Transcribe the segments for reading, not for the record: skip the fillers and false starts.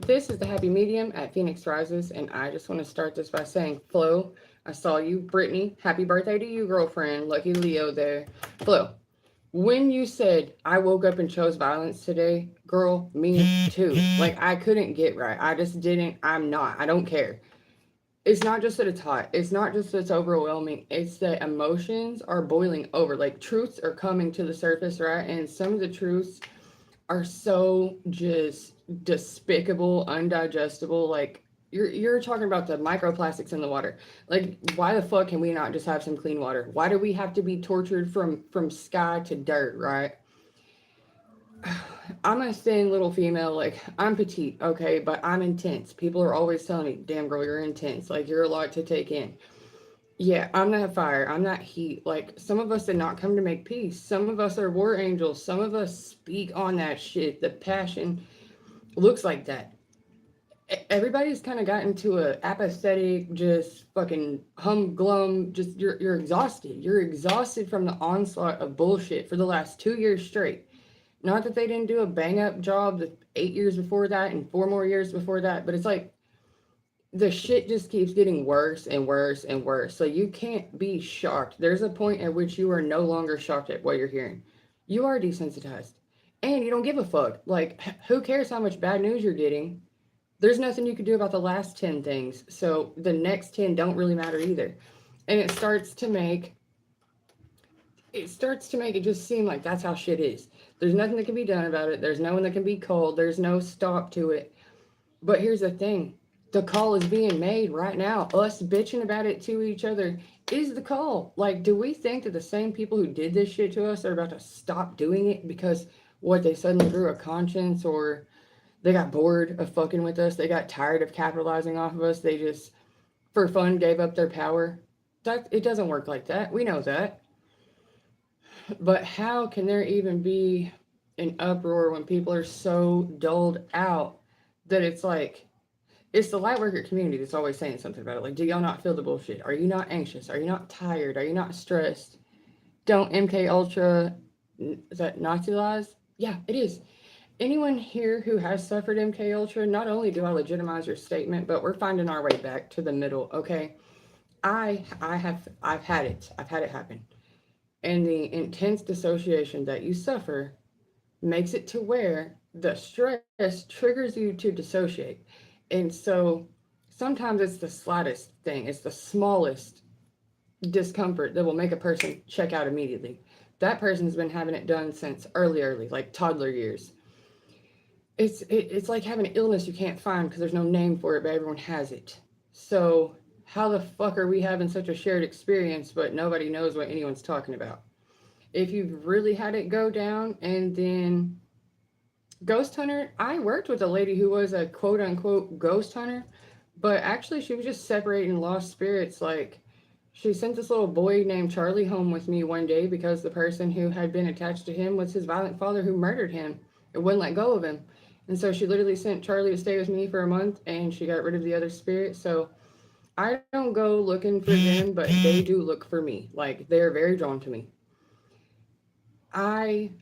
This is the Happy Medium at Phoenix Rises, and I just want to start this by saying, Flo, I saw you. Brittany, happy birthday to you, girlfriend. Lucky Leo there. Flo, when you said I woke up and chose violence today, girl, me too. Like, I couldn't get right. I just didn't. I'm not. I don't care. It's not just that it's hot. It's not just that it's overwhelming. It's that emotions are boiling over. Like, truths are coming to the surface, right? And some of the truths are so just despicable, undigestible. Like you're talking about the microplastics in the water. Like why the fuck can we not just have some clean water? Why do we have to be tortured from sky to dirt, right? I'm a thin little female, like I'm petite, okay, but I'm intense. People are always telling me, damn girl, you're intense. Like you're a lot to take in. Yeah, I'm that fire. I'm that heat. Like some of us did not come to make peace. Some of us are war angels. Some of us speak on that shit. The passion looks like that. Everybody's kind of gotten to a apathetic, just fucking humglum. Just you're exhausted. You're exhausted from the onslaught of bullshit for the last 2 years straight. Not that they didn't do a bang up job the 8 years before that and 4 more years before that, but it's like the shit just keeps getting worse and worse and worse. So you can't be shocked. There's a point at which you are no longer shocked at what you're hearing. You are desensitized. And you don't give a fuck. Like, who cares how much bad news you're getting? There's nothing you can do about the last 10 things. So the next 10 don't really matter either. And it starts to make it just seem like that's how shit is. There's nothing that can be done about it. There's no one that can be called. There's no stop to it. But here's the thing, the call is being made right now. Us bitching about it to each other is the call. Like, do we think that the same people who did this shit to us are about to stop doing it because what they suddenly grew a conscience or they got bored of fucking with us? They got tired of capitalizing off of us. They just, for fun, gave up their power. That it doesn't work like that. We know that. But how can there even be an uproar when people are so dulled out that it's like it's the light worker community that's always saying something about it. Like, do y'all not feel the bullshit? Are you not anxious? Are you not tired? Are you not stressed? Don't MK Ultra is that Nazi lies? Yeah, it is. Anyone here who has suffered MK Ultra, not only do I legitimize your statement, but we're finding our way back to the middle. Okay, I've had it. I've had it happen, and the intense dissociation that you suffer makes it to where the stress triggers you to dissociate. And so sometimes it's the slightest thing, it's the smallest discomfort that will make a person check out immediately. That person's been having it done since early, like toddler years. It's like having an illness you can't find because there's no name for it, but everyone has it. So how the fuck are we having such a shared experience, but nobody knows what anyone's talking about? If you've really had it go down and then ghost hunter, I worked with a lady who was a quote unquote ghost hunter, but actually she was just separating lost spirits. Like she sent this little boy named Charlie home with me one day because the person who had been attached to him was his violent father who murdered him and wouldn't let go of him. And so she literally sent Charlie to stay with me for a month and she got rid of the other spirit. So I don't go looking for them, but they do look for me. Like they're very drawn to me. I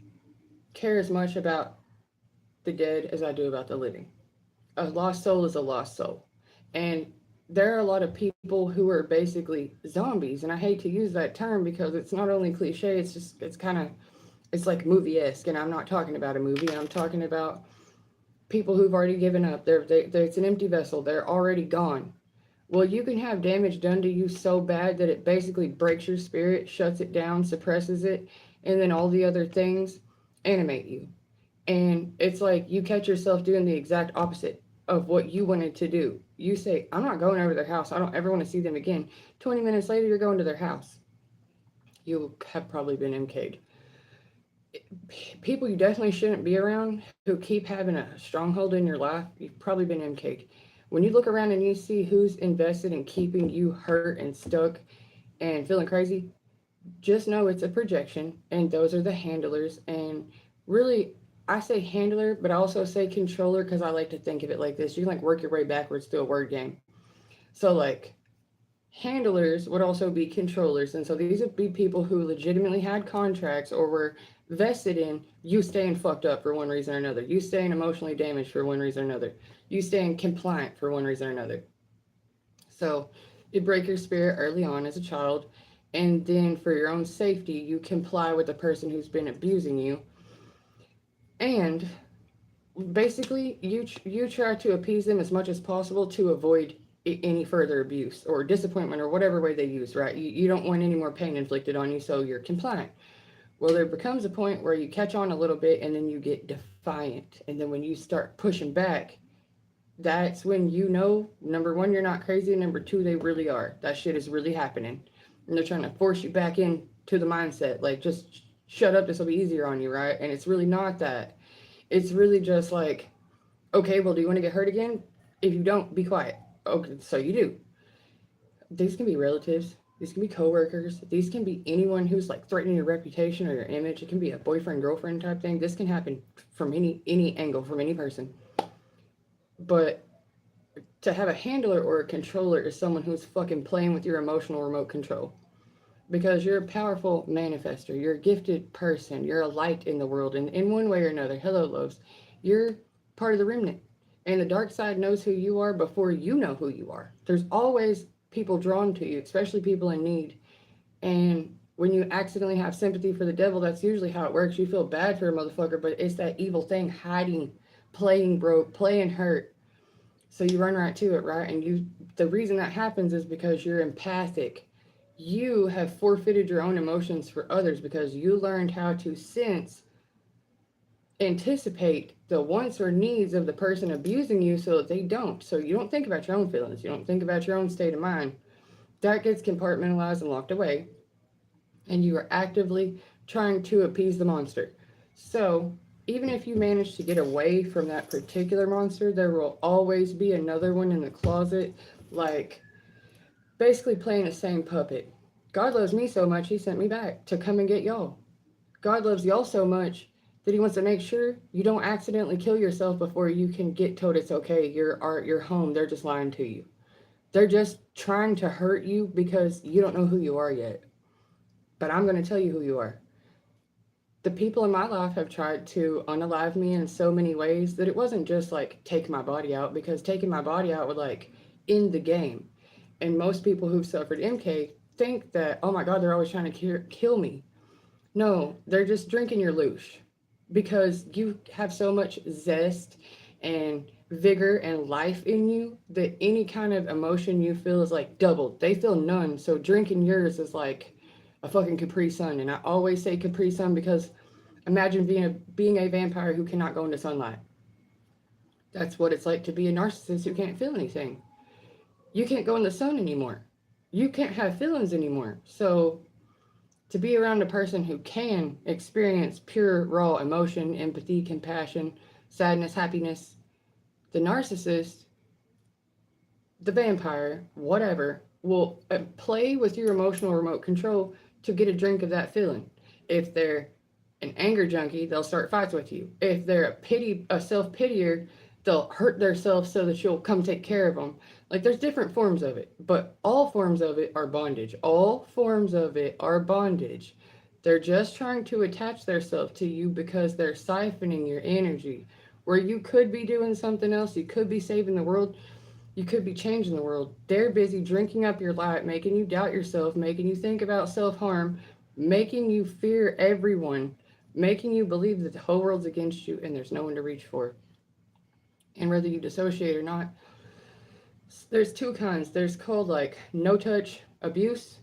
care as much about the dead as I do about the living. A lost soul is a lost soul. And there are a lot of people who are basically zombies. And I hate to use that term because it's not only cliche, it's kind of, it's like movie esque. And I'm not talking about a movie, I'm talking about people who've already given up. It's an empty vessel, they're already gone. Well, you can have damage done to you so bad that it basically breaks your spirit, shuts it down, suppresses it, and then all the other things animate you. And it's like you catch yourself doing the exact opposite of what you wanted to do. You say, I'm not going over their house. I don't ever want to see them again. 20 minutes later, you're going to their house. You have probably been MK'd. People you definitely shouldn't be around who keep having a stronghold in your life, you've probably been MK'd. When you look around and you see who's invested in keeping you hurt and stuck and feeling crazy, just know it's a projection and those are the handlers. And really, I say handler, but I also say controller because I like to think of it like this. You can like work your way backwards through a word game. So like Handlers would also be controllers. And so these would be people who legitimately had contracts or were vested in you staying fucked up for one reason or another, you staying emotionally damaged for one reason or another, you staying compliant for one reason or another. So you break your spirit early on as a child, and then for your own safety, you comply with the person who's been abusing you. And basically, you try to appease them as much as possible to avoid any further abuse or disappointment or whatever way they use, right? You don't want any more pain inflicted on you, so you're compliant. Well, there becomes a point where you catch on a little bit and then you get defiant. And then when you start pushing back, that's when you know, number one, you're not crazy. Number two, they really are. That shit is really happening. And they're trying to force you back in to the mindset. Like, just shut up. This will be easier on you, right? And it's really not that. It's really just like, okay, well, do you want to get hurt again? If you don't, be quiet. Okay, so you do. These can be relatives. These can be coworkers. These can be anyone who's like threatening your reputation or your image. It can be a boyfriend girlfriend type thing. This can happen from any angle, from any person. But to have a handler or a controller is someone who's fucking playing with your emotional remote control. Because you're a powerful manifester. You're a gifted person. You're a light in the world. And in one way or another, hello, loves, you're part of the remnant. And the dark side knows who you are before you know who you are. There's always people drawn to you, especially people in need. And when you accidentally have sympathy for the devil, that's usually how it works. You feel bad for a motherfucker, but it's that evil thing hiding, playing broke, playing hurt. So you run right to it, right? And the reason that happens is because you're empathic. You have forfeited your own emotions for others because you learned how to sense, anticipate the wants or needs of the person abusing you so that they don't. So you don't think about your own feelings. You don't think about your own state of mind. That gets compartmentalized and locked away. And you are actively trying to appease the monster. So even if you manage to get away from that particular monster, there will always be another one in the closet, like basically playing the same puppet. God loves me so much, he sent me back to come and get y'all. God loves y'all so much that he wants to make sure you don't accidentally kill yourself before you can get told it's okay. You're home. They're just lying to you. They're just trying to hurt you because you don't know who you are yet. But I'm going to tell you who you are. The people in my life have tried to unalive me in so many ways that it wasn't just like take my body out, because taking my body out would like end the game. And most people who've suffered MK think that, oh my God, they're always trying to kill me. No, they're just drinking your loosh because you have so much zest and vigor and life in you that any kind of emotion you feel is like doubled. They feel none. So drinking yours is like a fucking Capri Sun. And I always say Capri Sun because imagine being a vampire who cannot go into sunlight. That's what it's like to be a narcissist who can't feel anything. You can't go in the sun anymore. You can't have feelings anymore. So to be around a person who can experience pure raw emotion, empathy, compassion, sadness, happiness, the narcissist, the vampire, whatever, will play with your emotional remote control to get a drink of that feeling. If they're an anger junkie, they'll start fights with you. If they're a self-pitier, they'll hurt themselves so that you'll come take care of them. Like, there's different forms of it, but all forms of it are bondage. All forms of it are bondage. They're just trying to attach themselves to you because they're siphoning your energy. Where you could be doing something else, you could be saving the world, you could be changing the world. They're busy drinking up your light, making you doubt yourself, making you think about self-harm, making you fear everyone, making you believe that the whole world's against you and there's no one to reach for. And whether you dissociate or not, there's two kinds. There's called like no-touch abuse,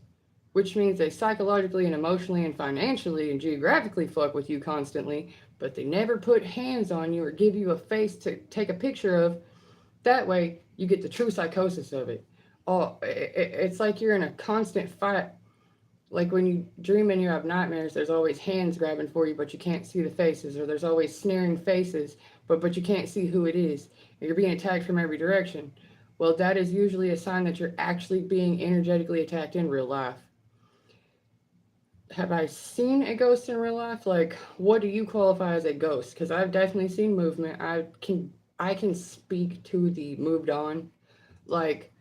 which means they psychologically and emotionally and financially and geographically fuck with you constantly, but they never put hands on you or give you a face to take a picture of. That way, you get the true psychosis of it. Oh, it's like you're in a constant fight. Like when you dream and you have nightmares, there's always hands grabbing for you, but you can't see the faces, or there's always snaring faces, but you can't see who it is. And you're being attacked from every direction. Well, that is usually a sign that you're actually being energetically attacked in real life. Have I seen a ghost in real life? Like, what do you qualify as a ghost? Because I've definitely seen movement. I can speak to the moved on. Like,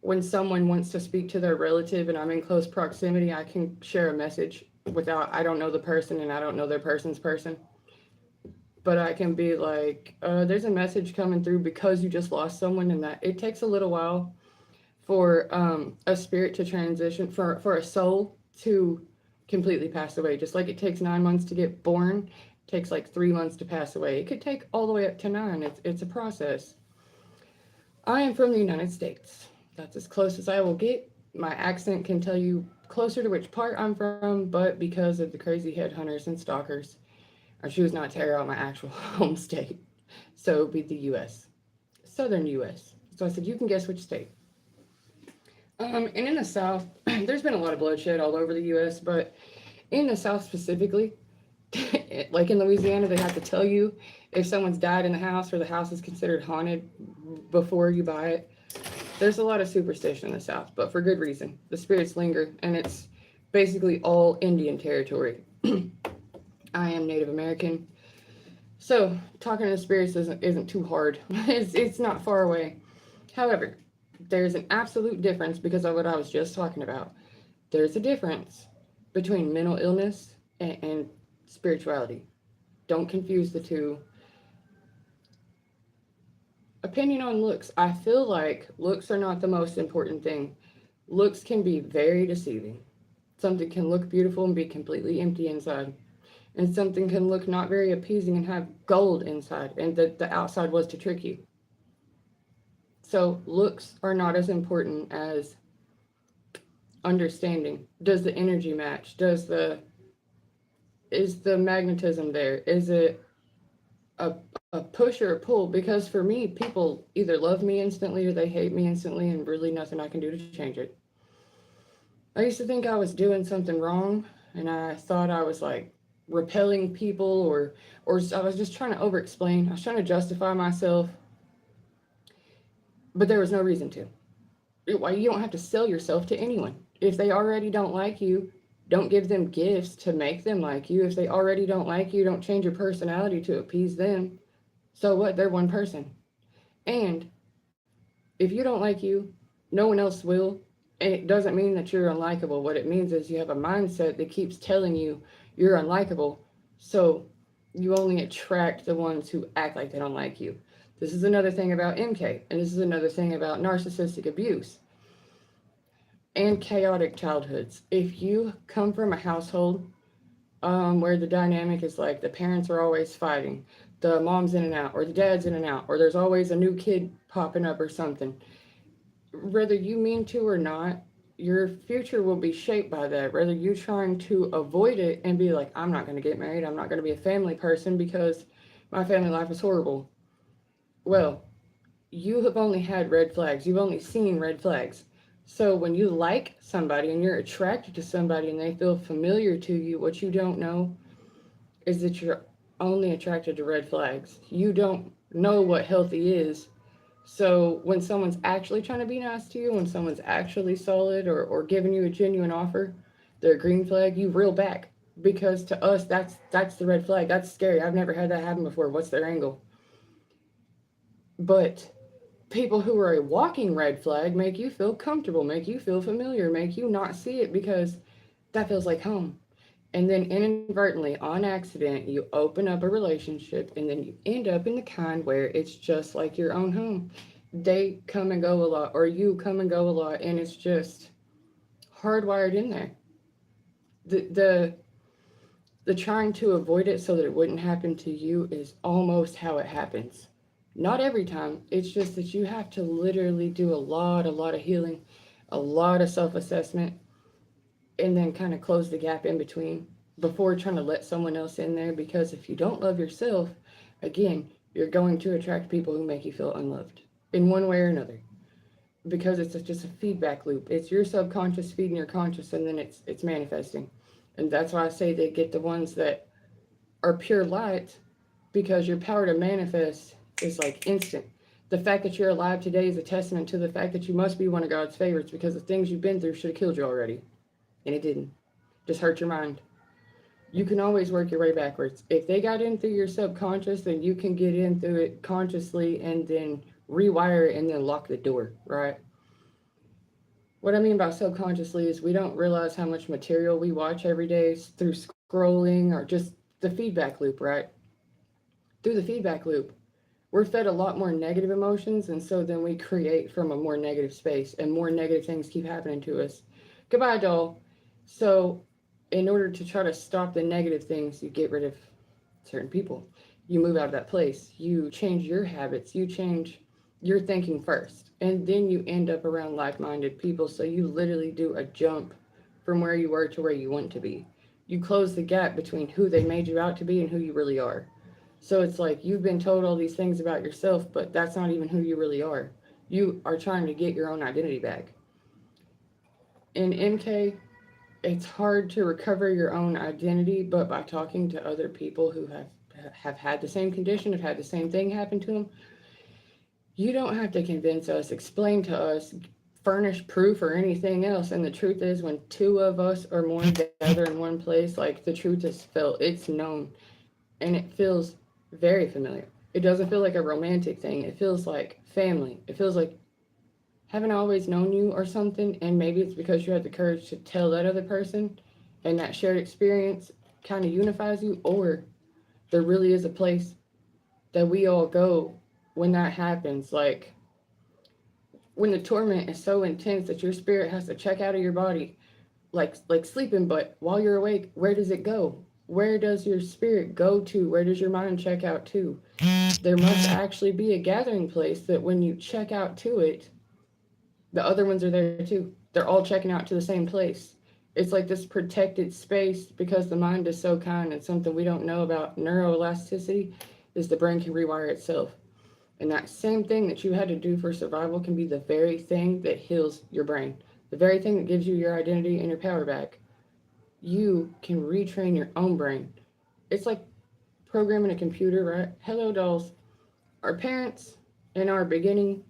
when someone wants to speak to their relative and I'm in close proximity, I can share a message without, I don't know the person and I don't know their person's person. But I can be like, there's a message coming through because you just lost someone, and that it takes a little while for a spirit to transition, for a soul to completely pass away. Just like it takes 9 months to get born, it takes like 3 months to pass away. It could take all the way up to 9. It's a process. I am from the United States. That's as close as I will get. My accent can tell you closer to which part I'm from, but because of the crazy headhunters and stalkers, I choose not to air out my actual home state. So it would be the US, Southern US. So I said, you can guess which state. And in the South, there's been a lot of bloodshed all over the US, but in the South specifically, like in Louisiana, they have to tell you if someone's died in the house or the house is considered haunted before you buy it. There's a lot of superstition in the South, but for good reason. The spirits linger, and it's basically all Indian territory. I am Native American, so talking to the spirits isn't too hard. It's not far away. However, there's an absolute difference because of what I was just talking about. There's a difference between mental illness and spirituality. Don't confuse the two. Opinion on looks. I feel like looks are not the most important thing. Looks can be very deceiving. Something can look beautiful and be completely empty inside. And something can look not very appeasing and have gold inside, and the outside was to trick you. So looks are not as important as understanding. Does the energy match? Is the magnetism there? Is it a push or a pull? Because for me, people either love me instantly or they hate me instantly, and really nothing I can do to change it. I used to think I was doing something wrong, and I thought I was like repelling people, or I was just trying to over explain. I was trying to justify myself, but there was no reason to. Why, you don't have to sell yourself to anyone. If they already don't like you, don't give them gifts to make them like you. If they already don't like you, don't change your personality to appease them. So what? They're one person. And if you don't like you, no one else will. And it doesn't mean that you're unlikable. What it means is you have a mindset that keeps telling you you're unlikable. So you only attract the ones who act like they don't like you. This is another thing about MK, and this is another thing about narcissistic abuse and chaotic childhoods. If you come from a household where the dynamic is like the parents are always fighting, the mom's in and out, or the dad's in and out, or there's always a new kid popping up or something, whether you mean to or not, your future will be shaped by that. Whether you trying to avoid it and be like, I'm not going to get married, I'm not going to be a family person because my family life is horrible. Well, you have only had red flags. You've only seen red flags. So when you like somebody and you're attracted to somebody and they feel familiar to you, what you don't know is that you're only attracted to red flags. You don't know what healthy is. So when someone's actually trying to be nice to you, when someone's actually solid or giving you a genuine offer, they're a green flag, you reel back. Because to us, that's the red flag. That's scary. I've never had that happen before. What's their angle? But people who are a walking red flag make you feel comfortable, make you feel familiar, make you not see it because that feels like home. And then inadvertently, on accident, you open up a relationship and then you end up in the kind where it's just like your own home. They come and go a lot, or you come and go a lot, and it's just hardwired in there. The the trying to avoid it so that it wouldn't happen to you is almost how it happens. Not every time. It's just that you have to literally do a lot of healing, a lot of self-assessment, and then kind of close the gap in between before trying to let someone else in there. Because if you don't love yourself, again, you're going to attract people who make you feel unloved in one way or another. Because it's just a feedback loop. It's your subconscious feeding your conscious, and then it's manifesting. And that's why I say they get the ones that are pure light, because your power to manifest is like instant. The fact that you're alive today is a testament to the fact that you must be one of God's favorites, because the things you've been through should have killed you already. And it didn't. Just hurt your mind. You can always work your way backwards. If they got in through your subconscious, then you can get in through it consciously and then rewire it and then lock the door, right? What I mean by subconsciously is we don't realize how much material we watch every day through scrolling or just the feedback loop, right? Through the feedback loop, we're fed a lot more negative emotions, and so then we create from a more negative space, and more negative things keep happening to us. Goodbye, doll. So, in order to try to stop the negative things, you get rid of certain people. You move out of that place. You change your habits. You change your thinking first. And then you end up around like minded people. So you literally do a jump from where you were to where you want to be. You close the gap between who they made you out to be and who you really are. So it's like you've been told all these things about yourself, but that's not even who you really are. You are trying to get your own identity back. In MK, it's hard to recover your own identity, but by talking to other people who have had the same condition, have had the same thing happen to them, you don't have to convince us, explain to us, furnish proof or anything else. And the truth is, when two of us or more gather in one place, like the truth is felt, it's known, and it feels very familiar. It doesn't feel like a romantic thing. It feels like family. It feels like haven't always known you or something, and maybe it's because you had the courage to tell that other person, and that shared experience kind of unifies you, or there really is a place that we all go when that happens. Like when the torment is so intense that your spirit has to check out of your body, like sleeping, but while you're awake, where does it go? Where does your spirit go to? Where does your mind check out to? There must actually be a gathering place that when you check out to it, the other ones are there too. They're all checking out to the same place. It's like this protected space because the mind is so kind, and something we don't know about neuroelasticity is the brain can rewire itself. And that same thing that you had to do for survival can be the very thing that heals your brain, the very thing that gives you your identity and your power back. You can retrain your own brain. It's like programming a computer, right? Hello, dolls. Our parents in our beginning,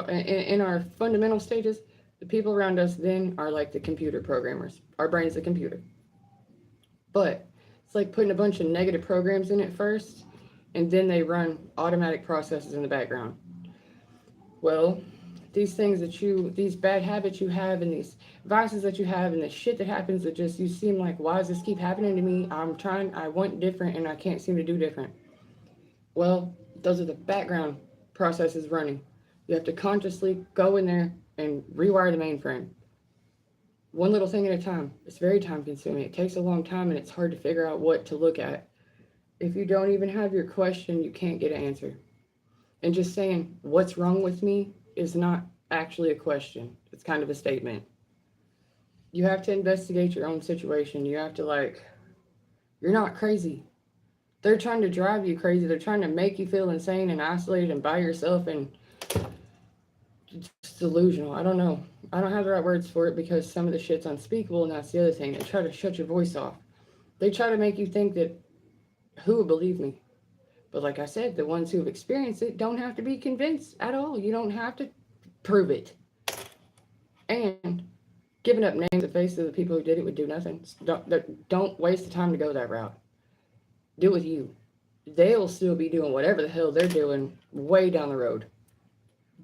in our fundamental stages, the people around us then are like the computer programmers. Our brain's the computer. But it's like putting a bunch of negative programs in it first, and then they run automatic processes in the background. Well, these things that these bad habits you have, and these vices that you have, and the shit that happens that just you seem like, why does this keep happening to me? I want different, and I can't seem to do different. Well, those are the background processes running. You have to consciously go in there and rewire the mainframe. One little thing at a time. It's very time consuming. It takes a long time, and it's hard to figure out what to look at. If you don't even have your question, you can't get an answer. And just saying, what's wrong with me, is not actually a question. It's kind of a statement. You have to investigate your own situation. You have to, you're not crazy. They're trying to drive you crazy. They're trying to make you feel insane and isolated and by yourself and just delusional. I don't know. I don't have the right words for it because some of the shit's unspeakable, and that's the other thing. They try to shut your voice off. They try to make you think that, who would believe me? But like I said, the ones who have experienced it don't have to be convinced at all. You don't have to prove it. And giving up names and faces of the people who did it would do nothing. Don't waste the time to go that route. Do it with you. They'll still be doing whatever the hell they're doing way down the road.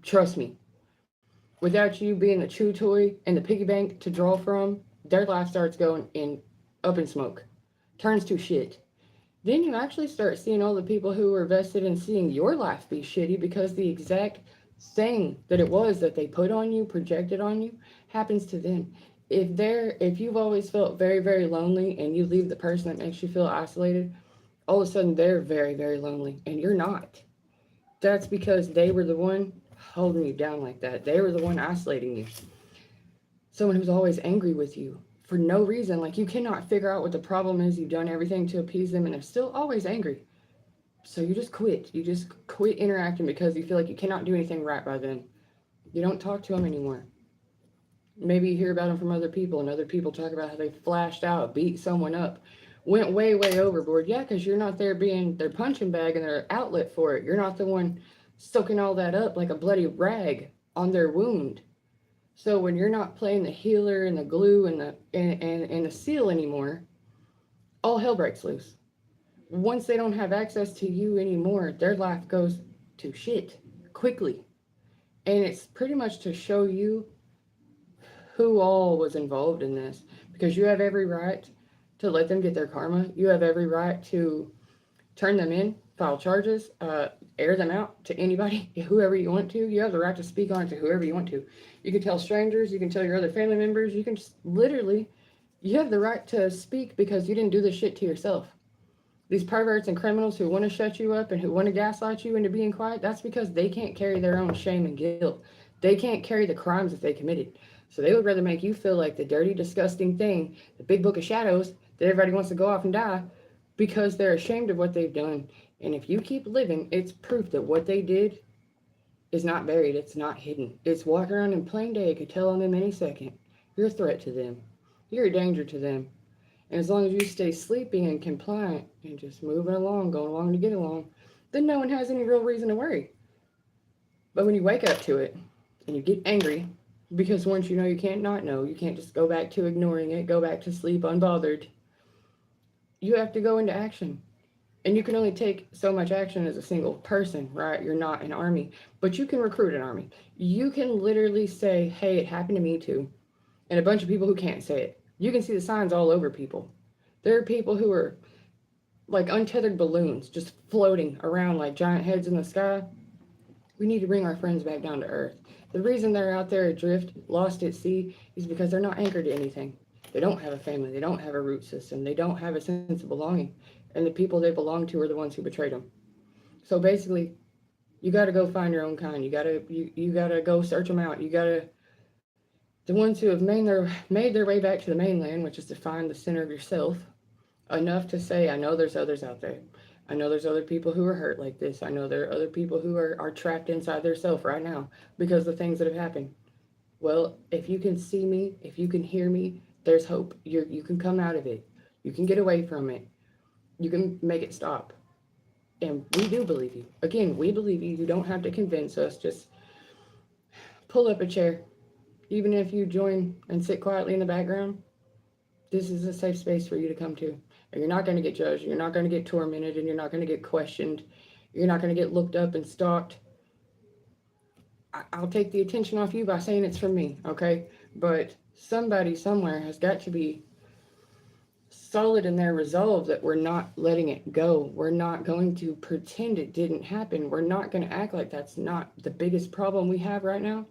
Trust me. Without you being the chew toy and the piggy bank to draw from, their life starts going up in smoke. Turns to shit. Then you actually start seeing all the people who were vested in seeing your life be shitty because the exact thing that it was that they put on you, projected on you, happens to them. If you've always felt very, very lonely and you leave the person that makes you feel isolated, all of a sudden they're very, very lonely and you're not. That's because they were the one holding you down like that. They were the one isolating you. Someone who's always angry with you for no reason. Like, you cannot figure out what the problem is. You've done everything to appease them and they're still always angry. So you just quit. You just quit interacting because you feel like you cannot do anything right by them. You don't talk to them anymore. Maybe you hear about them from other people, and other people talk about how they flashed out, beat someone up, went way, way overboard. Yeah, because you're not there being their punching bag and their outlet for it. You're not the one soaking all that up like a bloody rag on their wound. So when you're not playing the healer and the glue and the seal anymore, all hell breaks loose. Once they don't have access to you anymore, their life goes to shit quickly. And it's pretty much to show you who all was involved in this, because you have every right to let them get their karma. You have every right to turn them in, file charges, air them out to anybody, whoever you want to. You have the right to speak on it to whoever you want to. You can tell strangers, you can tell your other family members, you can just literally, you have the right to speak because you didn't do this shit to yourself. These perverts and criminals who want to shut you up and who want to gaslight you into being quiet, that's because they can't carry their own shame and guilt. They can't carry the crimes that they committed. So they would rather make you feel like the dirty, disgusting thing, the big book of shadows that everybody wants to go off and die, because they're ashamed of what they've done. And if you keep living, it's proof that what they did is not buried, it's not hidden. It's walking around in plain day. It could tell on them any second. You're a threat to them. You're a danger to them. And as long as you stay sleeping and compliant and just moving along, going along to get along, then no one has any real reason to worry. But when you wake up to it and you get angry, because once you know you can't not know, you can't just go back to ignoring it, go back to sleep unbothered. You have to go into action. And you can only take so much action as a single person, right? You're not an army, but you can recruit an army. You can literally say, hey, it happened to me too. And a bunch of people who can't say it. You can see the signs all over people. There are people who are like untethered balloons just floating around like giant heads in the sky. We need to bring our friends back down to earth. The reason they're out there adrift, lost at sea, is because they're not anchored to anything. They don't have a family. They don't have a root system. They don't have a sense of belonging. And the people they belong to are the ones who betrayed them. So basically, you got to go find your own kind. You got to go search them out. You got to, the ones who have made their way back to the mainland, which is to find the center of yourself, enough to say, I know there's others out there. I know there's other people who are hurt like this. I know there are other people who are trapped inside their self right now because of the things that have happened. Well, if you can see me, if you can hear me, there's hope. You can come out of it. You can get away from it. You can make it stop. And we do believe you. Again, we believe you. You don't have to convince us. Just pull up a chair. Even if you join and sit quietly in the background, this is a safe space for you to come to. And you're not going to get judged. You're not going to get tormented. And you're not going to get questioned. You're not going to get looked up and stalked. I'll take the attention off you by saying it's from me, okay? But somebody somewhere has got to be solid in their resolve that we're not letting it go. We're not going to pretend it didn't happen. We're not going to act like that's not the biggest problem we have right now.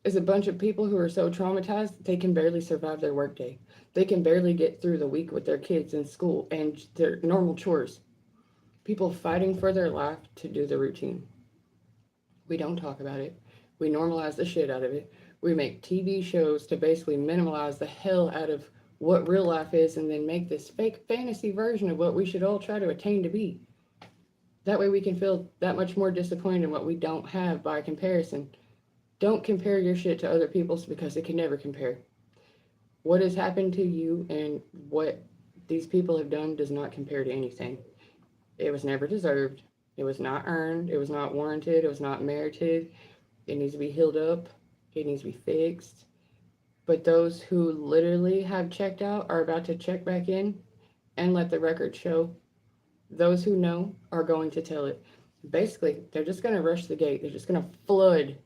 Is a bunch of people who are so traumatized they can barely survive their workday. They can barely get through the week with their kids in school and their normal chores. People fighting for their life to do the routine. We don't talk about it. We normalize the shit out of it. We make TV shows to basically minimize the hell out of what real life is and then make this fake fantasy version of what we should all try to attain to be. That way we can feel that much more disappointed in what we don't have by comparison. Don't compare your shit to other people's because it can never compare. What has happened to you and what these people have done does not compare to anything. It was never deserved. It was not earned. It was not warranted. It was not merited. It needs to be healed up. It needs to be fixed. But those who literally have checked out are about to check back in and let the record show. Those who know are going to tell it. Basically, they're just going to rush the gate. They're just going to flood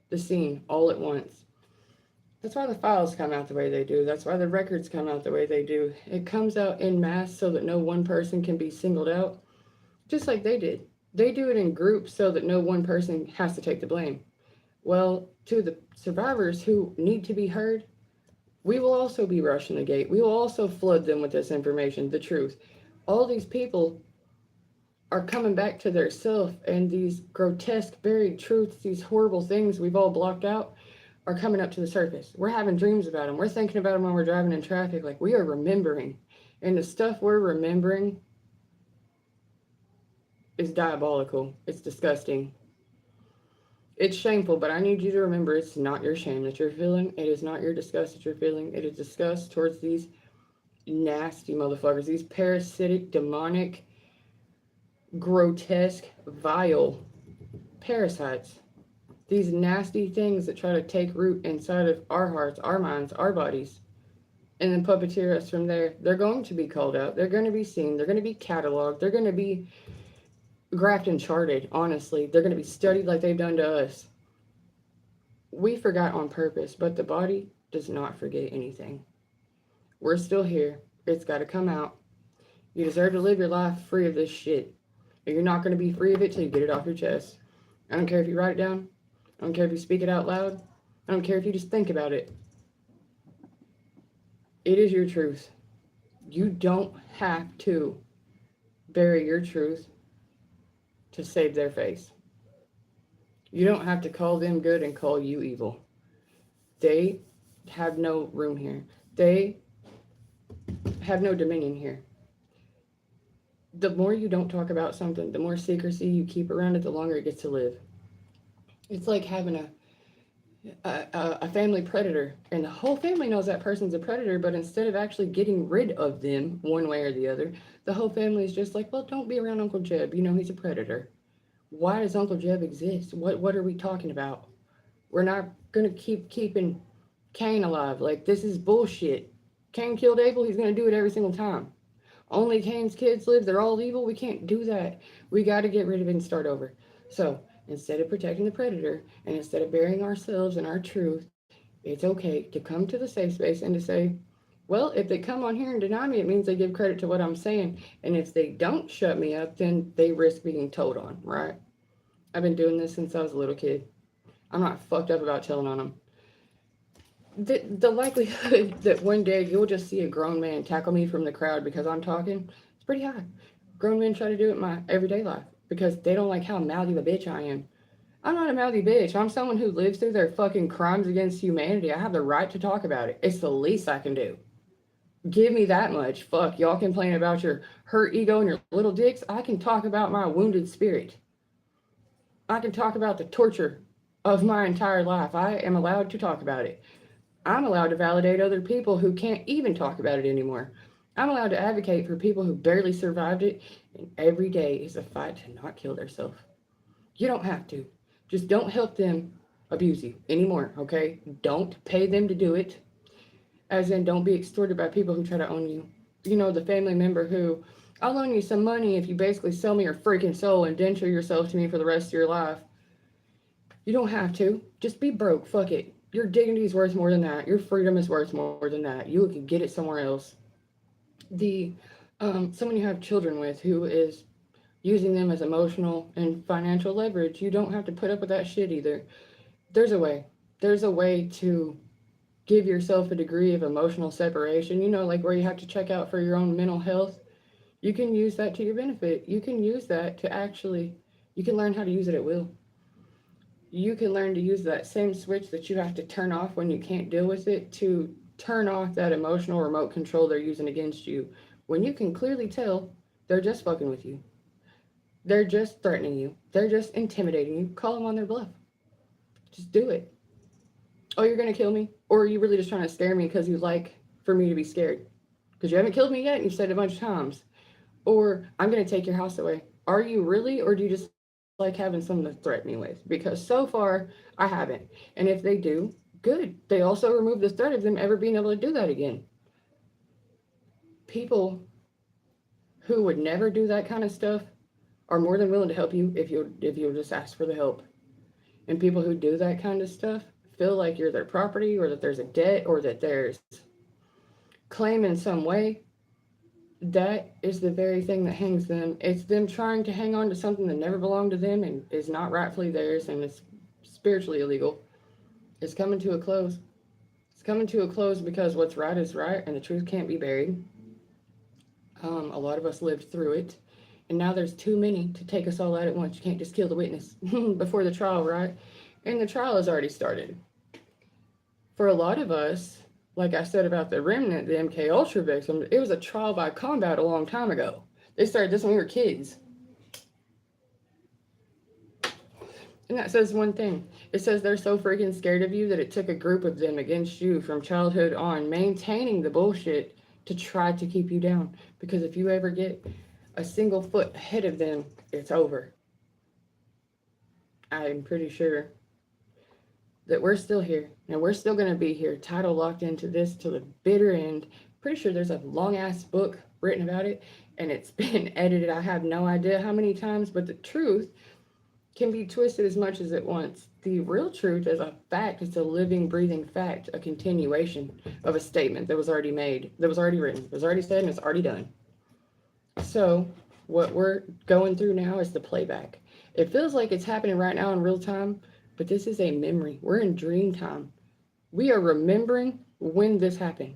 the scene all at once. That's why the files come out the way they do. That's why the records come out the way they do. It comes out in mass so that no one person can be singled out, just like they did. They do it in groups so that no one person has to take the blame. Well, to the survivors who need to be heard, we will also be rushing the gate. We will also flood them with this information, the truth. All these people are coming back to their self, and these grotesque buried truths, these horrible things we've all blocked out, are coming up to the surface. We're having dreams about them. We're thinking about them when we're driving in traffic. Like, we are remembering. And the stuff we're remembering is diabolical. It's disgusting. It's shameful, but I need you to remember it's not your shame that you're feeling. It is not your disgust that you're feeling. It is disgust towards these nasty motherfuckers, these parasitic, demonic, grotesque, vile parasites. These nasty things that try to take root inside of our hearts, our minds, our bodies, and then puppeteer us from there. They're going to be called out. They're going to be seen. They're going to be cataloged. They're going to be graphed and charted, honestly. They're going to be studied like they've done to us. We forgot on purpose, but the body does not forget anything. We're still here. It's got to come out. You deserve to live your life free of this shit. And you're not going to be free of it till you get it off your chest. I don't care if you write it down. I don't care if you speak it out loud. I don't care if you just think about it. It is your truth. You don't have to bury your truth to save their face. You don't have to call them good and call you evil. They have no room here. They have no dominion here. The more you don't talk about something, the more secrecy you keep around it, the longer it gets to live. It's like having a family predator, and the whole family knows that person's a predator, but instead of actually getting rid of them one way or the other, the whole family is just like, well, don't be around Uncle Jeb. You know he's a predator. Why does Uncle Jeb exist? What are we talking about? We're not gonna keep keeping Cain alive. Like, this is bullshit. Cain killed Abel. He's gonna do it every single time. Only Cain's kids live. They're all evil. We can't do that. We got to get rid of it and start over. So instead of protecting the predator and instead of burying ourselves and our truth, it's okay to come to the safe space and to say, well, if they come on here and deny me, it means they give credit to what I'm saying. And if they don't shut me up, then they risk being told on, right? I've been doing this since I was a little kid. I'm not fucked up about telling on them. The likelihood that one day you'll just see a grown man tackle me from the crowd because I'm talking is pretty high. Grown men try to do it in my everyday life because they don't like how mouthy of a bitch I am. I'm not a mouthy bitch. I'm someone who lives through their fucking crimes against humanity. I have the right to talk about it. It's the least I can do. Give me that much. Fuck, y'all complain about your hurt ego and your little dicks. I can talk about my wounded spirit. I can talk about the torture of my entire life. I am allowed to talk about it. I'm allowed to validate other people who can't even talk about it anymore. I'm allowed to advocate for people who barely survived it, and every day is a fight to not kill themselves. You don't have to. Just don't help them abuse you anymore, okay? Don't pay them to do it. As in, don't be extorted by people who try to own you. You know, the family member who, I'll loan you some money if you basically sell me your freaking soul and denture yourself to me for the rest of your life. You don't have to. Just be broke. Fuck it. Your dignity is worth more than that. Your freedom is worth more than that. You can get it somewhere else. Someone you have children with who is using them as emotional and financial leverage, you don't have to put up with that shit either. There's a way. There's a way to give yourself a degree of emotional separation, you know, like where you have to check out for your own mental health. You can use that to your benefit. You can use that to actually, you can learn how to use it at will. You can learn to use that same switch that you have to turn off when you can't deal with it to turn off that emotional remote control they're using against you when you can clearly tell they're just fucking with you. They're just threatening you. They're just intimidating you. Call them on their bluff. Just do it. Oh, you're going to kill me? Or are you really just trying to scare me because you like for me to be scared? Because you haven't killed me yet and you've said it a bunch of times. Or I'm going to take your house away. Are you really? Or do you just like having someone to threaten me with? Because so far, I haven't. And if they do, good. They also remove the threat of them ever being able to do that again. People who would never do that kind of stuff are more than willing to help you if you'll just ask for the help. And people who do that kind of stuff feel like you're their property or that there's a debt or that there's claim in some way. That is the very thing that hangs them. It's them trying to hang on to something that never belonged to them and is not rightfully theirs and is spiritually illegal. It's coming to a close. It's coming to a close because what's right is right and the truth can't be buried. A lot of us lived through it. And now there's too many to take us all out at once. You can't just kill the witness before the trial, right? And the trial has already started. For a lot of us, like I said about the remnant, the MK Ultra victims, it was a trial by combat a long time ago. They started this when we were kids. And that says one thing. It says they're so freaking scared of you that it took a group of them against you from childhood on, maintaining the bullshit to try to keep you down. Because if you ever get a single foot ahead of them, it's over. I'm pretty sure that we're still here and we're still going to be here, title locked into this till the bitter end. Pretty sure there's a long ass book written about it and it's been edited. I have no idea how many times, but the truth can be twisted as much as it wants. The real truth is a fact. It's a living, breathing fact, a continuation of a statement that was already made, that was already written, was already said, and it's already done. So, what we're going through now is the playback. It feels like it's happening right now in real time, but this is a memory. We're in dream time. We are remembering when this happened.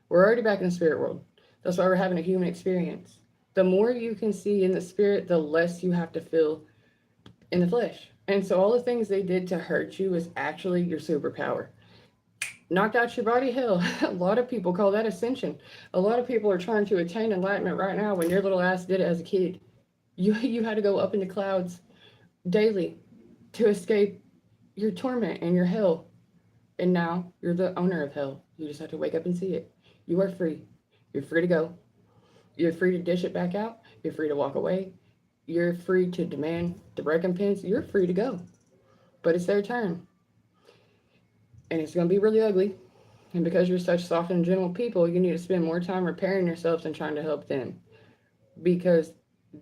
We're already back in the spirit world. That's why we're having a human experience. The more you can see in the spirit, the less you have to feel in the flesh. And so all the things they did to hurt you is actually your superpower. Knocked out your body, hell. A lot of people call that ascension. A lot of people are trying to attain enlightenment right now when your little ass did it as a kid. You had to go up in the clouds daily to escape your torment and your hell. And now you're the owner of hell. You just have to wake up and see it. You are free. You're free to go. You're free to dish it back out. You're free to walk away. You're free to demand the recompense. You're free to go. But it's their turn. And it's going to be really ugly. And because you're such soft and gentle people, you need to spend more time repairing yourself than trying to help them. Because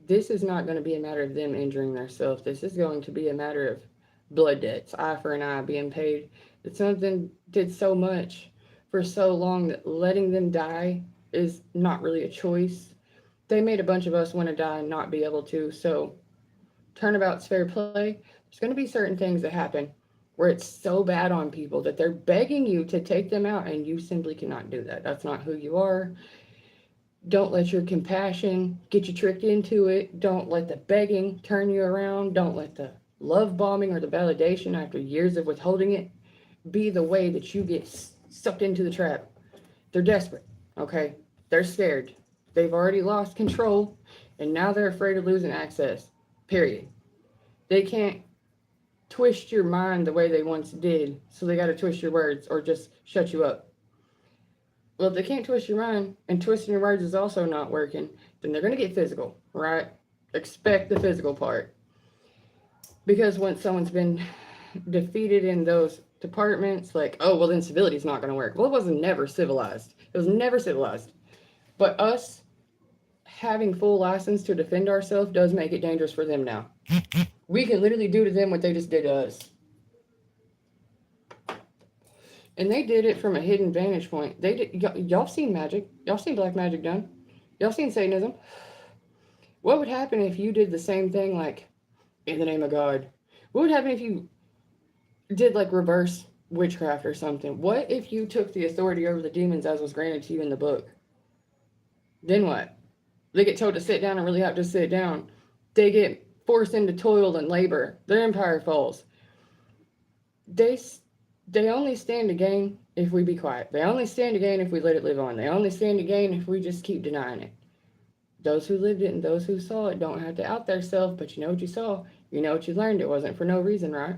this is not going to be a matter of them injuring themselves. This is going to be a matter of blood debts, eye for an eye, being paid. That something did so much for so long that letting them die is not really a choice. They made a bunch of us want to die and not be able to. So turnabout's fair play. There's going to be certain things that happen where it's so bad on people that they're begging you to take them out, and you simply cannot do that. That's not who you are. Don't let your compassion get you tricked into it. Don't let the begging turn you around. Don't let the love bombing or the validation after years of withholding it be the way that you get sucked into the trap. They're desperate, okay? They're scared. They've already lost control, and now they're afraid of losing access, period. They can't twist your mind the way they once did, so they got to twist your words or just shut you up. Well, if they can't twist your mind and twisting your words is also not working, then they're going to get physical, right? Expect the physical part. Because once someone's been defeated in those departments, like, oh, well, then civility's not going to work. Well, it was never civilized. It was never civilized. But us having full license to defend ourselves does make it dangerous for them now. We can literally do to them what they just did to us. And they did it from a hidden vantage point. They did. Y'all seen magic. Y'all seen black magic done. Y'all seen Satanism. What would happen if you did the same thing, like, in the name of God? What would happen if you did, like, reverse witchcraft or something? What if you took the authority over the demons as was granted to you in the book? Then what? They get told to sit down and really have to sit down. They get forced into toil and labor. Their empire falls. They only stand to gain if we be quiet. They only stand to gain if we let it live on. They only stand to gain if we just keep denying it. Those who lived it and those who saw it don't have to out themselves, but you know what you saw. You know what you learned. It wasn't for no reason, right?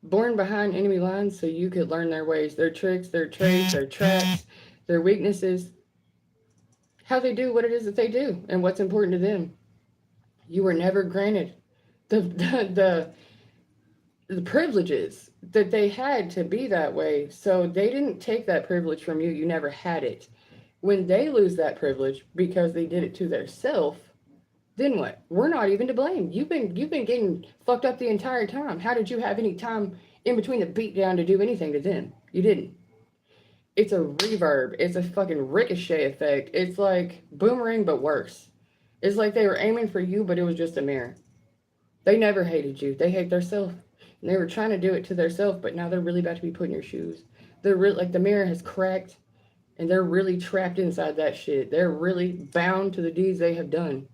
Born behind enemy lines so you could learn their ways, their tricks, their traits, their traps, their weaknesses, how they do what it is that they do, and what's important to them. You were never granted the privileges that they had to be that way. So they didn't take that privilege from you. You never had it. When they lose that privilege because they did it to their self, then what? We're not even to blame. You've been getting fucked up the entire time. How did you have any time in between the beatdown to do anything to them? You didn't. It's a reverb. It's a fucking ricochet effect. It's like Boomerang, but worse. It's like they were aiming for you, but it was just a mirror. They never hated you. They hate themselves. And they were trying to do it to themselves, but now they're really about to be put in your shoes. They're really, like, the mirror has cracked, and they're really trapped inside that shit. They're really bound to the deeds they have done.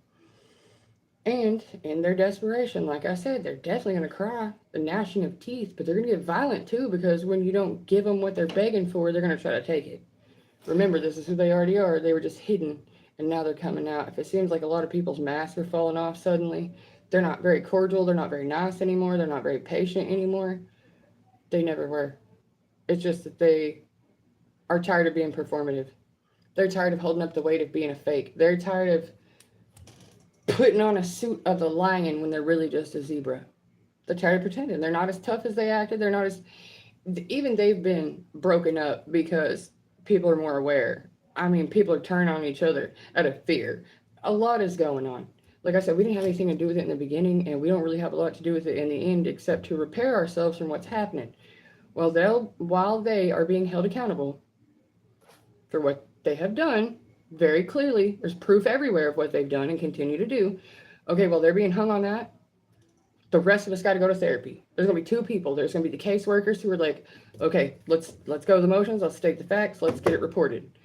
And in their desperation, like I said, they're definitely going to cry, the gnashing of teeth, but they're going to get violent too, because when you don't give them what they're begging for, they're going to try to take it. Remember, this is who they already are. They were just hidden, and now they're coming out. If it seems like a lot of people's masks are falling off suddenly, they're not very cordial, they're not very nice anymore, they're not very patient anymore. They never were. It's just that they are tired of being performative. They're tired of holding up the weight of being a fake. They're tired of putting on a suit of the lion when they're really just a zebra. They're tired of pretending. They're not as tough as they acted. They're not as... Even they've been broken up because people are more aware. I mean, people are turning on each other out of fear. A lot is going on. like I said, we didn't have anything to do with it in the beginning, and we don't really have a lot to do with it in the end, except to repair ourselves from what's happening. Well, while they are being held accountable for what they have done, very clearly, there's proof everywhere of what they've done and continue to do. Okay, well, they're being hung on that. The rest of us got to go to therapy. There's gonna be two people. There's gonna be the caseworkers who are like, okay, let's go the motions. Let's state the facts. Let's get it reported.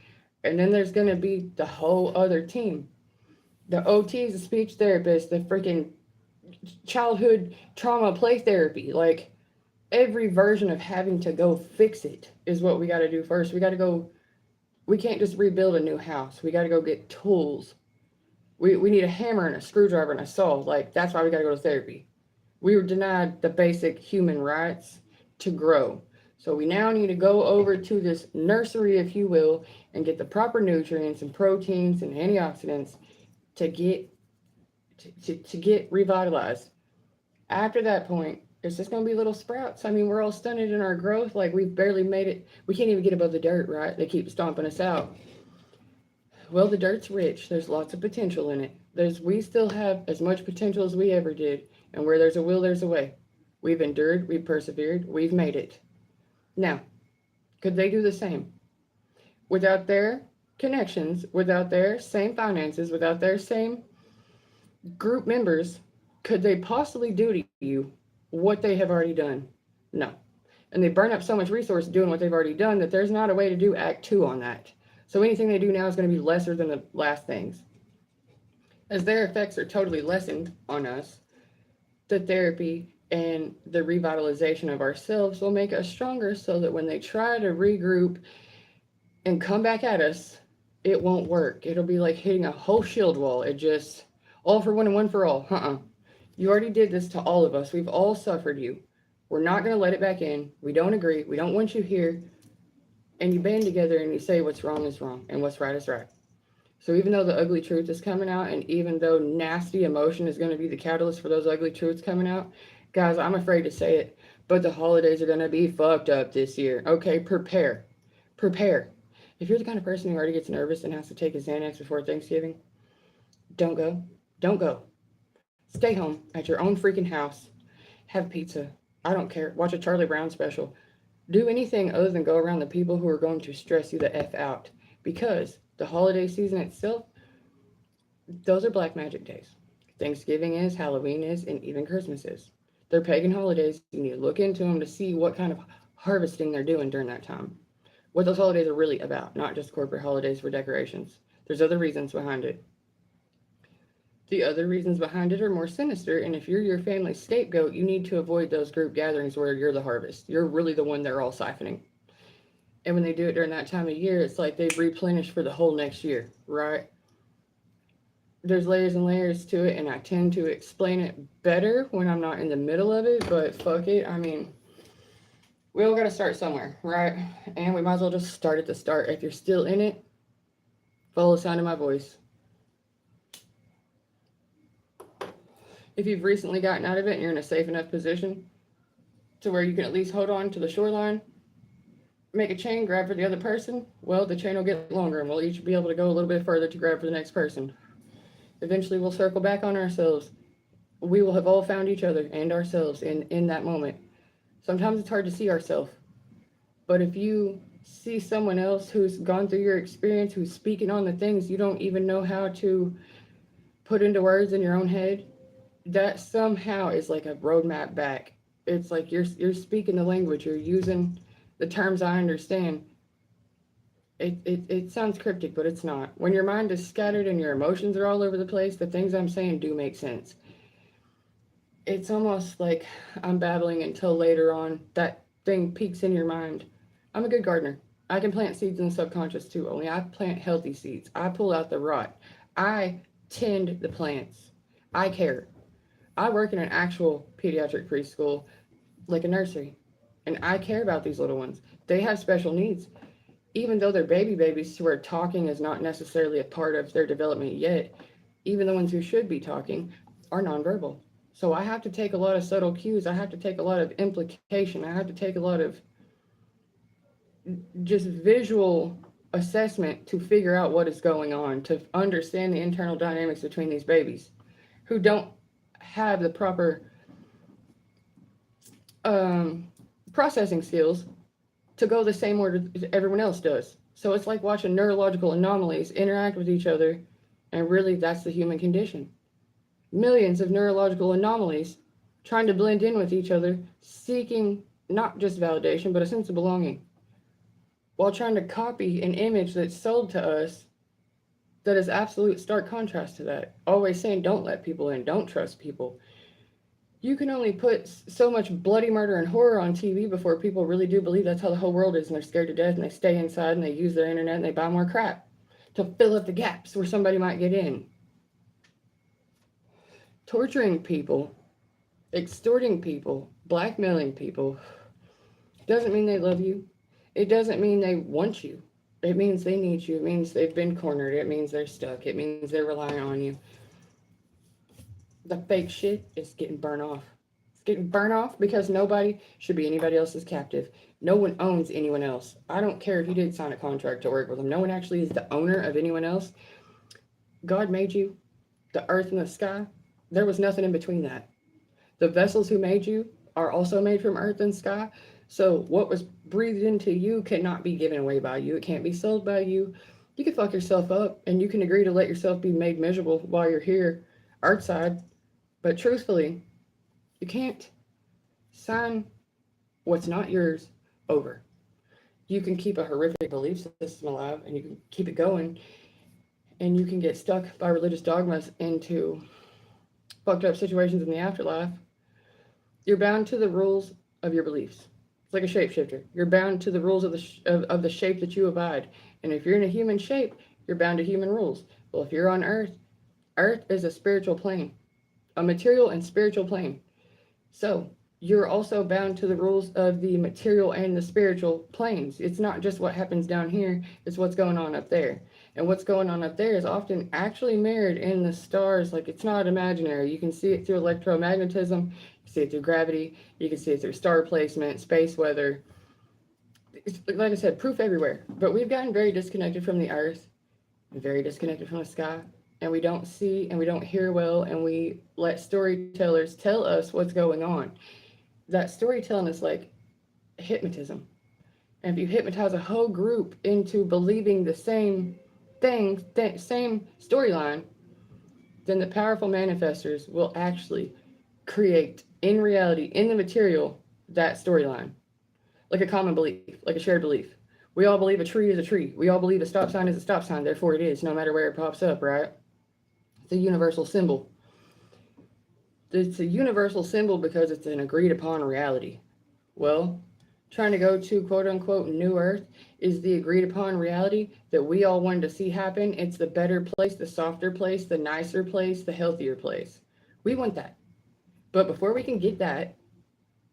And then there's gonna be the whole other team, the OTs, the speech therapists, the freaking childhood trauma play therapy. Like every version of having to go fix it is what we got to do first. We got to go. We can't just rebuild a new house. We got to go get tools. We need a hammer and a screwdriver and a saw. Like that's why we got to go to therapy. We were denied the basic human rights to grow. So we now need to go over to this nursery, if you will, and get the proper nutrients and proteins and antioxidants to get to get revitalized. After that point, it's just going to be little sprouts. I mean, we're all stunted in our growth. Like we've barely made it. We can't even get above the dirt, right? They keep stomping us out. Well, the dirt's rich. There's lots of potential in it. We still have as much potential as we ever did. And where there's a will, there's a way. We've endured, we've persevered, we've made it. Now, could they do the same? Without their connections, without their same finances, without their same group members, could they possibly do to you what they have already done? No. And they burn up so much resource doing what they've already done that there's not a way to do Act 2 on that. So anything they do now is going to be lesser than the last things. As their effects are totally lessened on us, the therapy and the revitalization of ourselves will make us stronger so that when they try to regroup and come back at us, it won't work. It'll be like hitting a whole shield wall. It just, all for one and one for all. You already did this to all of us. We've all suffered you. We're not going to let it back in. We don't agree. We don't want you here. And you band together and you say what's wrong is wrong and what's right is right. So even though the ugly truth is coming out, and even though nasty emotion is going to be the catalyst for those ugly truths coming out, guys, I'm afraid to say it, but the holidays are going to be fucked up this year. Okay, prepare. Prepare. If you're the kind of person who already gets nervous and has to take a Xanax before Thanksgiving, don't go. Don't go. Stay home at your own freaking house. Have pizza. I don't care. Watch a Charlie Brown special. Do anything other than go around the people who are going to stress you the F out. Because the holiday season itself, those are black magic days. Thanksgiving is, Halloween is, and even Christmas is. They're pagan holidays. You need to look into them to see what kind of harvesting they're doing during that time. What those holidays are really about, not just corporate holidays for decorations. There's other reasons behind it. The other reasons behind it are more sinister, and if you're your family's scapegoat, you need to avoid those group gatherings where you're the harvest. You're really the one they're all siphoning. And when they do it during that time of year, it's like they've replenished for the whole next year, right? There's layers and layers to it, and I tend to explain it better when I'm not in the middle of it, but fuck it. I mean, we all got to start somewhere, right? And we might as well just start at the start. If you're still in it, follow the sound of my voice. If you've recently gotten out of it and you're in a safe enough position to where you can at least hold on to the shoreline, make a chain, grab for the other person, well, the chain will get longer and we'll each be able to go a little bit further to grab for the next person. Eventually, we'll circle back on ourselves. We will have all found each other and ourselves in that moment. Sometimes it's hard to see ourselves, but if you see someone else who's gone through your experience, who's speaking on the things you don't even know how to put into words in your own head, that somehow is like a roadmap back. It's like you're speaking the language, you're using the terms I understand. It sounds cryptic, but it's not. When your mind is scattered and your emotions are all over the place, the things I'm saying do make sense. It's almost like I'm babbling until later on that thing peaks in your mind. I'm a good gardener. I can plant seeds in the subconscious too, only I plant healthy seeds. I pull out the rot. I tend the plants. I care. I work in an actual pediatric preschool, like a nursery, and I care about these little ones. They have special needs. Even though they're babies to where talking is not necessarily a part of their development yet, even the ones who should be talking are nonverbal. So I have to take a lot of subtle cues. I have to take a lot of implication. I have to take a lot of just visual assessment to figure out what is going on, to understand the internal dynamics between these babies. who don't have the proper um, processing skills to go the same order everyone else does. So it's like watching neurological anomalies interact with each other, and really that's the human condition. Millions of neurological anomalies trying to blend in with each other, seeking not just validation, but a sense of belonging, while trying to copy an image that's sold to us that is absolute stark contrast to that. Always saying, don't let people in, don't trust people. You can only put so much bloody murder and horror on TV before people really do believe that's how the whole world is, and they're scared to death, and they stay inside and they use their internet and they buy more crap to fill up the gaps where somebody might get in. Torturing people, extorting people, blackmailing people doesn't mean they love you. It doesn't mean they want you. It means they need you. It means they've been cornered. It means they're stuck. It means they're relying on you. The fake shit is getting burned off. It's getting burned off because nobody should be anybody else's captive. No one owns anyone else. I don't care if you did sign a contract to work with them. No one actually is the owner of anyone else. God made you, the earth and the sky. There was nothing in between that. The vessels who made you are also made from earth and sky. So what was breathed into you cannot be given away by you. It can't be sold by you. You can fuck yourself up and you can agree to let yourself be made miserable while you're here, earthside. But truthfully, you can't sign what's not yours over. You can keep a horrific belief system alive and you can keep it going, and you can get stuck by religious dogmas into fucked up situations in the afterlife. You're bound to the rules of your beliefs. It's like a shapeshifter. You're bound to the rules of the shape that you abide. And if you're in a human shape, you're bound to human rules. Well, if you're on Earth, Earth is a spiritual plane, a material and spiritual plane. So you're also bound to the rules of the material and the spiritual planes. It's not just what happens down here, it's what's going on up there. And what's going on up there is often actually mirrored in the stars. Like, it's not imaginary. You can see it through electromagnetism, you see it through gravity, you can see it through star placement, space weather. It's, like I said, proof everywhere. But we've gotten very disconnected from the earth, very disconnected from the sky, and we don't see and we don't hear well, and we let storytellers tell us what's going on. That storytelling is like hypnotism. And if you hypnotize a whole group into believing the same thing, same storyline, then the powerful manifestors will actually create in reality, in the material, that storyline. Like a common belief, like a shared belief. We all believe a tree is a tree. We all believe a stop sign is a stop sign, therefore it is, no matter where it pops up, right? It's a universal symbol. It's a universal symbol because it's an agreed upon reality. Well, trying to go to quote unquote New Earth is the agreed upon reality that we all wanted to see happen. It's the better place, the softer place, the nicer place, the healthier place. We want that. But before we can get that,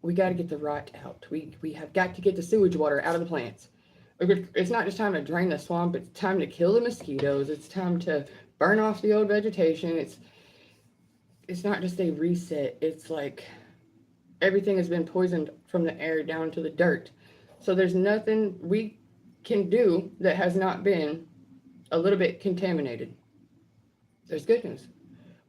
we got to get the rot out. We have got to get the sewage water out of the plants. It's not just time to drain the swamp. It's time to kill the mosquitoes. It's time to burn off the old vegetation. It's not just a reset. It's like everything has been poisoned from the air down to the dirt. So there's nothing we can do that has not been a little bit contaminated. There's good news.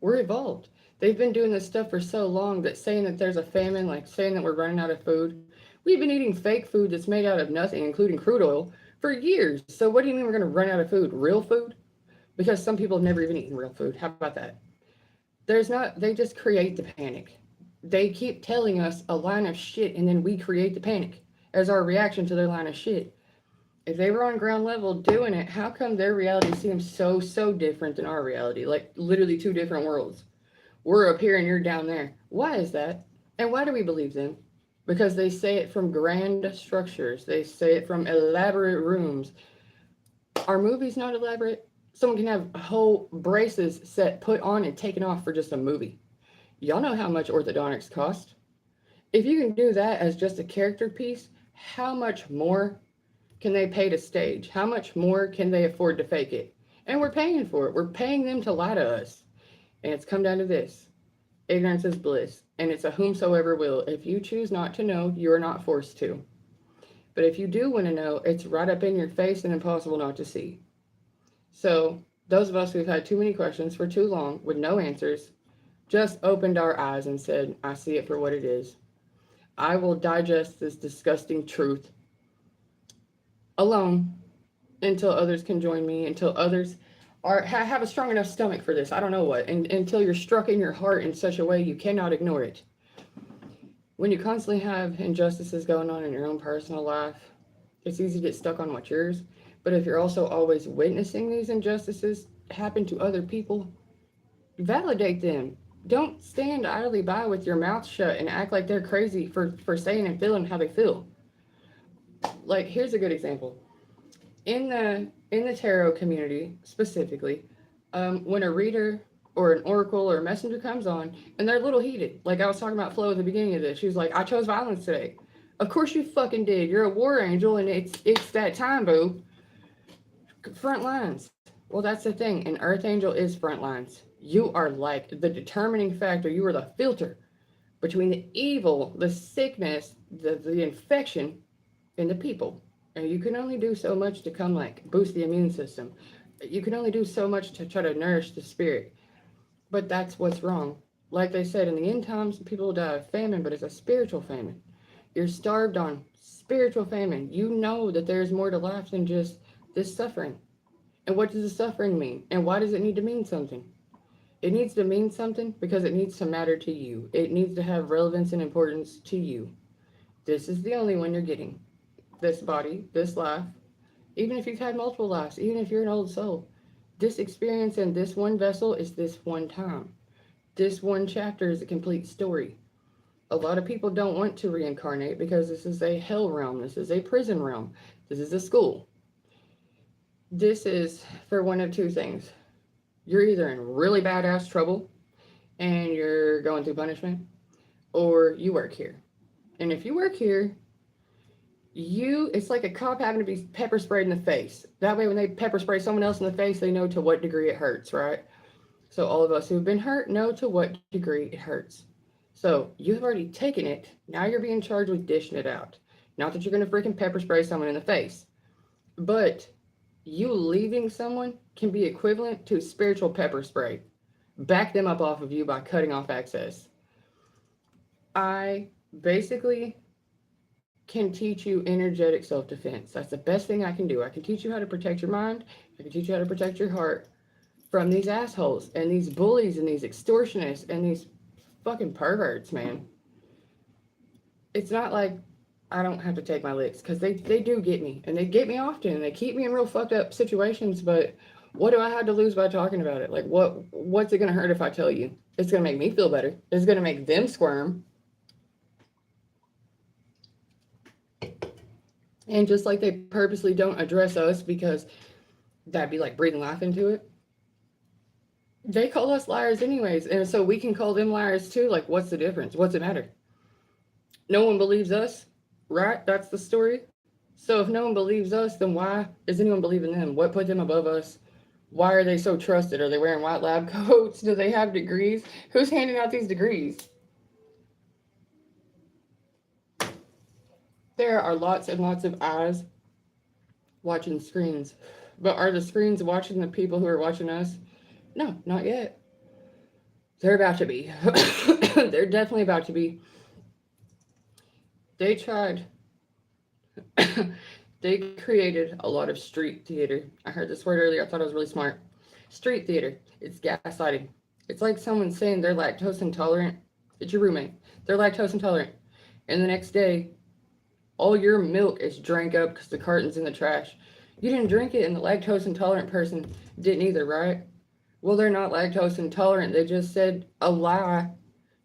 We're evolved. They've been doing this stuff for so long that saying that there's a famine, like saying that we're running out of food, we've been eating fake food that's made out of nothing, including crude oil, for years. So what do you mean we're going to run out of food? Real food? Because some people have never even eaten real food. How about that? They just create the panic. They keep telling us a line of shit, and then we create the panic as our reaction to their line of shit. If they were on ground level doing it, how come their reality seems so different than our reality? Like literally two different worlds. We're up here and you're down there. Why is that? And why do we believe them? Because they say it from grand structures. They say it from elaborate rooms. Are movies not elaborate? Someone can have whole braces set, put on, and taken off for just a movie. Y'all know how much orthodontics cost. If you can do that as just a character piece, how much more can they pay to stage? How much more can they afford to fake it? And we're paying for it. We're paying them to lie to us. And it's come down to this. Ignorance is bliss. And it's a whomsoever will. If you choose not to know, you are not forced to. But if you do want to know, it's right up in your face and impossible not to see. So those of us who've had too many questions for too long with no answers, just opened our eyes and said, I see it for what it is. I will digest this disgusting truth alone until others can join me, until others have a strong enough stomach for this. I don't know what, and until you're struck in your heart in such a way you cannot ignore it. When you constantly have injustices going on in your own personal life, it's easy to get stuck on what's yours. But if you're also always witnessing these injustices happen to other people, validate them. Don't stand idly by with your mouth shut and act like they're crazy for saying and feeling how they feel. Like, here's a good example. In the tarot community specifically, when a reader or an oracle or a messenger comes on and they're a little heated, like I was talking about Flo at the beginning of this, she was like, I chose violence today. Of course you fucking did. You're a war angel and it's that time, boo. Front lines. Well, that's the thing. An earth angel is front lines. You are like the determining factor. You are the filter between the evil, the sickness, the infection, and the people. And you can only do so much to come like boost the immune system. You can only do so much to try to nourish the spirit. But that's what's wrong. Like they said, in the end times, people will die of famine, but it's a spiritual famine. You're starved on spiritual famine. You know that there's more to life than just this suffering. And what does the suffering mean? And why does it need to mean something? It needs to mean something because it needs to matter to you. It needs to have relevance and importance to you. This is the only one you're getting. This body, this life, even if you've had multiple lives, even if you're an old soul, this experience in this one vessel is this one time. This one chapter is a complete story. A lot of people don't want to reincarnate because this is a hell realm. This is a prison realm. This is a school. This is for one of two things. You're either in really badass trouble and you're going through punishment, or you work here. And if you work here, it's like a cop having to be pepper sprayed in the face. That way, when they pepper spray someone else in the face, they know to what degree it hurts, right? So all of us who've been hurt know to what degree it hurts. So you've already taken it. Now you're being charged with dishing it out. Not that you're going to freaking pepper spray someone in the face, but you leaving someone can be equivalent to spiritual pepper spray. Back them up off of you by cutting off access. I basically can teach you energetic self-defense. That's the best thing I can do. I can teach you how to protect your mind. I can teach you how to protect your heart from these assholes and these bullies and these extortionists and these fucking perverts, man. It's not like I don't have to take my licks, because they do get me, and they get me often, and they keep me in real fucked up situations, but what do I have to lose by talking about it? Like, what's it going to hurt if I tell you? It's going to make me feel better. It's going to make them squirm. And just like they purposely don't address us because that'd be like breathing life into it, they call us liars anyways, and so we can call them liars too. Like, what's the difference? What's it matter? No one believes us, right? That's the story. So if no one believes us, then why is anyone believing them? What put them above us? Why are they so trusted? Are they wearing white lab coats? Do they have degrees? Who's handing out these degrees? There are lots and lots of eyes watching screens. But are the screens watching the people who are watching us? No, not yet. They're about to be. They're definitely about to be. They tried. They created a lot of street theater. I heard this word earlier. I thought it was really smart. Street theater. It's gaslighting. It's like someone saying they're lactose intolerant. It's your roommate. They're lactose intolerant. And the next day, all your milk is drank up because the carton's in the trash. You didn't drink it, and the lactose intolerant person didn't either, right? Well, they're not lactose intolerant. They just said a lie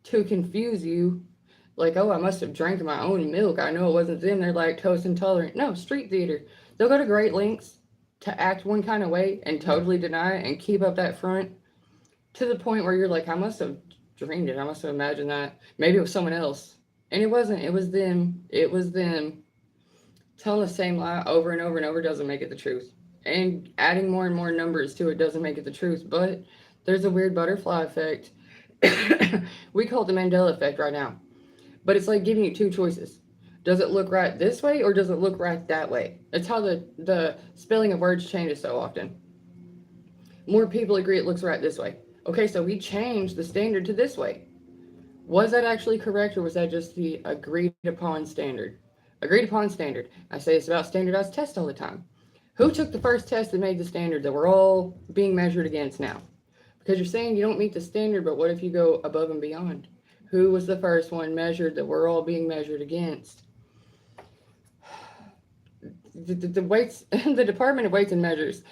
to confuse you. Like, oh, I must have drank my own milk. I know it wasn't them. They're lactose intolerant. No, street theater. They'll go to great lengths to act one kind of way and totally deny it and keep up that front to the point where you're like, I must have dreamed it. I must have imagined that. Maybe it was someone else. And it wasn't. It was them. It was them. Telling the same lie over and over and over doesn't make it the truth. And adding more and more numbers to it doesn't make it the truth. But there's a weird butterfly effect. We call it the Mandela effect right now. But it's like giving you two choices. Does it look right this way or does it look right that way? It's how the spelling of words changes so often. More people agree it looks right this way. Okay, so we changed the standard to this way. Was that actually correct, or was that just the agreed upon standard? Agreed upon standard. I say it's about standardized tests all the time. Who took the first test that made the standard that we're all being measured against now? Because you're saying you don't meet the standard, but what if you go above and beyond? Who was the first one measured that we're all being measured against? The weights, the Department of Weights and Measures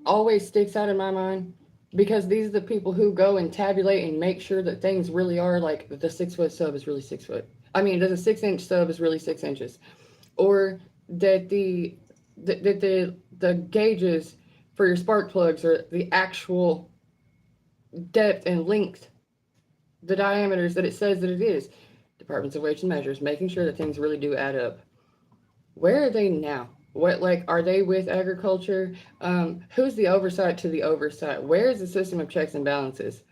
always sticks out in my mind because these are the people who go and tabulate and make sure that things really are like the 6 foot sub is really 6 foot. I mean, that the 6 inch sub is really 6 inches, or that the gauges for your spark plugs are the actual depth and length, the diameters that it says that it is. Departments of Weights and Measures, making sure that things really do add up. Where are they now? What, like, are they with agriculture? Who's the oversight to the oversight? Where is the system of checks and balances?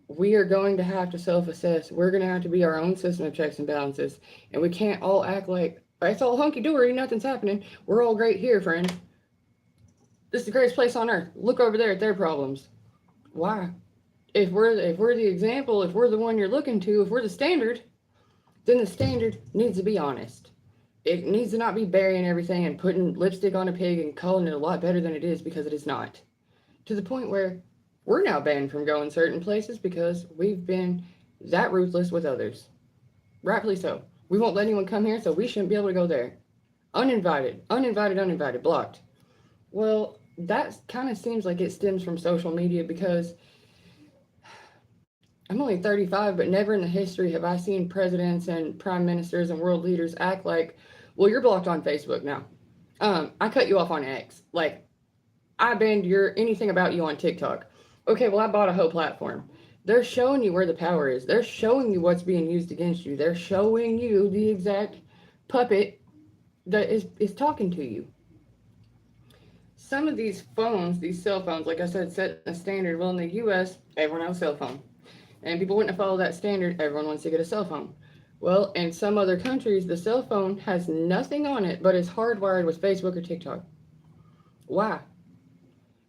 We are going to have to self-assess. We're going to have to be our own system of checks and balances. And we can't all act like it's all hunky-dory, nothing's happening. We're all great here, friends. This is the greatest place on earth. Look over there at their problems. Why? If we're the example, if we're the one you're looking to, if we're the standard, then the standard needs to be honest. It needs to not be burying everything and putting lipstick on a pig and calling it a lot better than it is, because it is not. To the point where we're now banned from going certain places because we've been that ruthless with others. Rightfully so. We won't let anyone come here, so we shouldn't be able to go there. Uninvited, blocked. Well, that kind of seems like it stems from social media, because I'm only 35, but never in the history have I seen presidents and prime ministers and world leaders act like, well, you're blocked on Facebook now. I cut you off on X. Like, I banned anything about you on TikTok. Okay, well, I bought a whole platform. They're showing you where the power is. They're showing you what's being used against you. They're showing you the exact puppet that is talking to you. Some of these phones, these cell phones, like I said, set a standard. Well, in the US, everyone has a cell phone. And people wouldn't follow that standard. Everyone wants to get a cell phone. Well, in some other countries, the cell phone has nothing on it, but is hardwired with Facebook or TikTok. Why?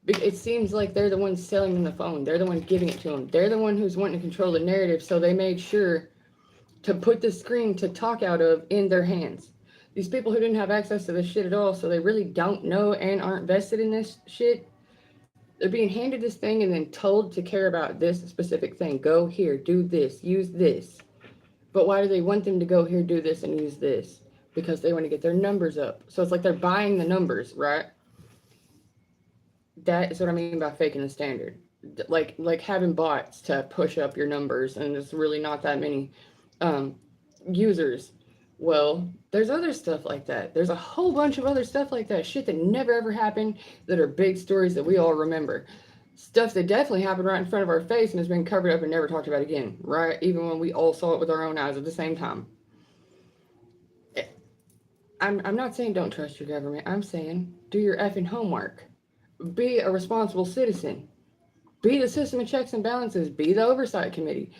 It seems like they're the ones selling them the phone. They're the ones giving it to them. They're the one who's wanting to control the narrative, so they made sure to put the screen to talk out of in their hands. These people who didn't have access to this shit at all, so they really don't know and aren't vested in this shit, they're being handed this thing and then told to care about this specific thing. Go here, do this, use this. But why do they want them to go here, do this, and use this? Because they want to get their numbers up. So it's like they're buying the numbers, right? That is what I mean by faking the standard. Like having bots to push up your numbers, and there's really not that many users. Well, there's other stuff like that. There's a whole bunch of other stuff like that. Shit that never ever happened, that are big stories that we all remember. Stuff that definitely happened right in front of our face and has been covered up and never talked about again, right? Even when we all saw it with our own eyes at the same time. I'm not saying don't trust your government. I'm saying do your effing homework. Be a responsible citizen. Be the system of checks and balances. Be the oversight committee.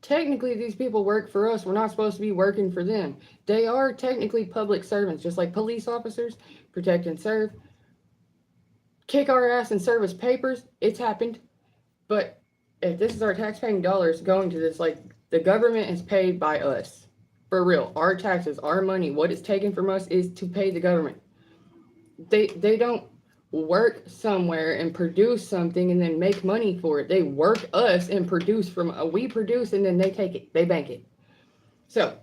Technically, these people work for us. We're not supposed to be working for them. They are technically public servants, just like police officers. Protect and serve. Kick our ass and serve us papers. It's happened. But if this is our taxpaying dollars going to this, like, the government is paid by us. For real. Our taxes, our money, what is taken from us is to pay the government. They don't work somewhere and produce something and then make money for it. They work us and produce we produce, and then they take it. They bank it. So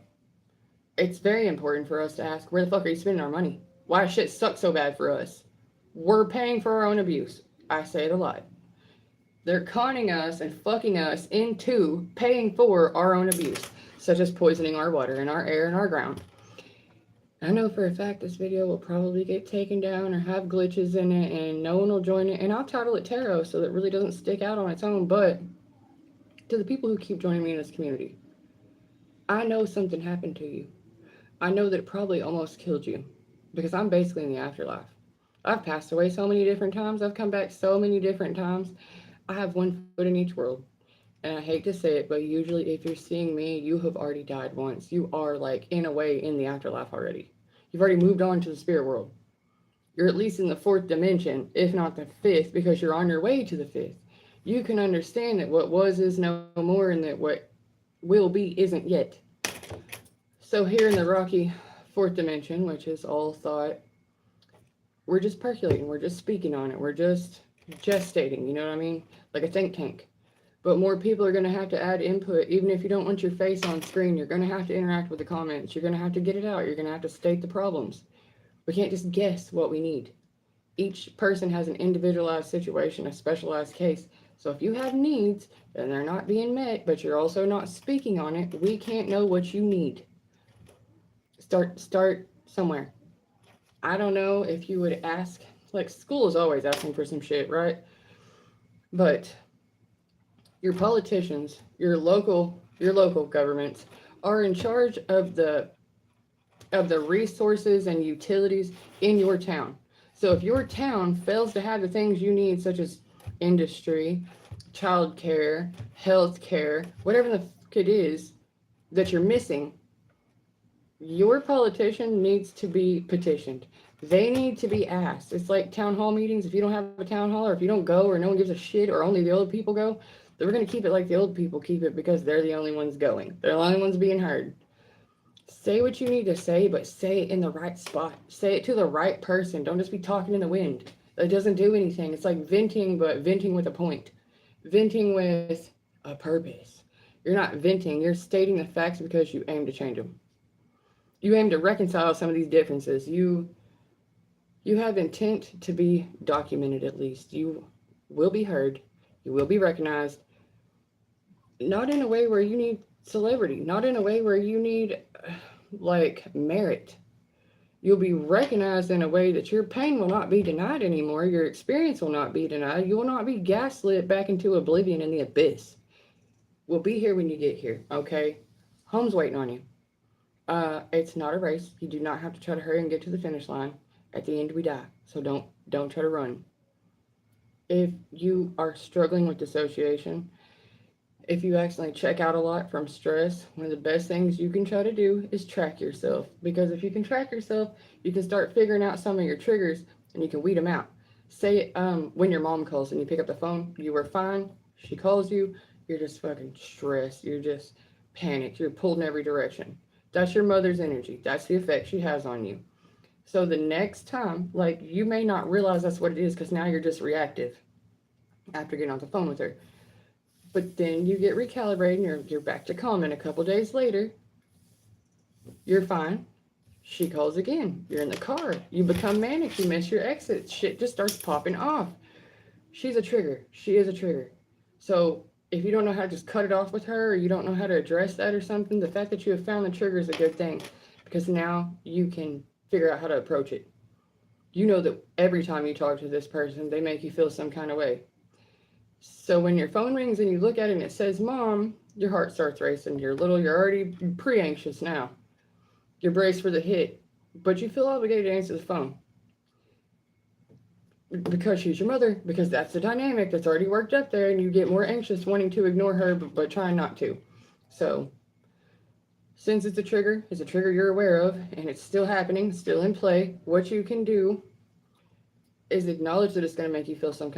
it's very important for us to ask, where the fuck are you spending our money? Why does shit suck so bad for us? We're paying for our own abuse. I say it a lot. They're conning us and fucking us into paying for our own abuse, such as poisoning our water and our air and our ground. I know for a fact this video will probably get taken down or have glitches in it, and no one will join it, and I'll title it Tarot so that it really doesn't stick out on its own. But to the people who keep joining me in this community, I know something happened to you. I know that it probably almost killed you, because I'm basically in the afterlife. I've passed away so many different times. I've come back so many different times. I have one foot in each world. And I hate to say it, but usually if you're seeing me, you have already died once. You are, like, in a way, in the afterlife already. You've already moved on to the spirit world. You're at least in the 4th dimension, if not the 5th, because you're on your way to the 5th. you can understand that what was is no more and that what will be isn't yet. So here in the rocky fourth dimension, which is all thought, we're just percolating, we're just speaking on it, we're just gestating, you know what I mean? Like a think tank. But more people are going to have to add input. Even if you don't want your face on screen, you're going to have to interact with the comments. You're going to have to get it out. You're going to have to state the problems. We can't just guess what we need. Each person has an individualized situation, a specialized case. So if you have needs and they're not being met, but you're also not speaking on it, we can't know what you need. Start somewhere. I don't know if you would ask, like school is always asking for some shit, right? But your politicians, your local governments are in charge of the resources and utilities in your town. So if your town fails to have the things you need, such as industry, childcare, health care, whatever the fuck it is that you're missing, your politician needs to be petitioned. They need to be asked. It's like town hall meetings. If you don't have a town hall, or if you don't go, or no one gives a shit, or only the old people go, then we're going to keep it like the old people keep it because they're the only ones going. They're the only ones being heard. Say what you need to say, but say it in the right spot. Say it to the right person. Don't just be talking in the wind. That doesn't do anything. It's like venting, but venting with a point. Venting with a purpose. You're not venting, you're stating the facts because you aim to change them. You aim to reconcile some of these differences. You have intent to be documented at least. You will be heard. You will be recognized. Not in a way where you need celebrity, not in a way where you need like merit. You'll be recognized in a way that your pain will not be denied anymore. Your experience will not be denied. You will not be gaslit back into oblivion in the abyss. We'll be here when you get here, okay? Home's waiting on you. It's not a race. You do not have to try to hurry and get to the finish line. At the end, we die. So don't try to run. If you are struggling with dissociation, if you accidentally check out a lot from stress, one of the best things you can try to do is track yourself. Because if you can track yourself, you can start figuring out some of your triggers and you can weed them out. Say when your mom calls and you pick up the phone, you were fine. She calls you, you're just fucking stressed. You're just panicked. You're pulled in every direction. That's your mother's energy. That's the effect she has on you. So the next time, like you may not realize that's what it is because now you're just reactive after getting on the phone with her. But then you get recalibrated and you're back to calm. And a couple days later, you're fine. She calls again. You're in the car. You become manic. You miss your exit. Shit just starts popping off. She's a trigger. She is a trigger. So if you don't know how to just cut it off with her, or you don't know how to address that or something, the fact that you have found the trigger is a good thing because now you can figure out how to approach it. You know that every time you talk to this person, they make you feel some kind of way. So when your phone rings and you look at it and it says mom, your heart starts racing. You're already pre-anxious now. You're braced for the hit, but you feel obligated to answer the phone. Because she's your mother, because that's the dynamic that's already worked up there, and you get more anxious wanting to ignore her, but trying not to. So since it's a trigger you're aware of, and it's still happening, still in play, what you can do is acknowledge that it's going to make you feel some kind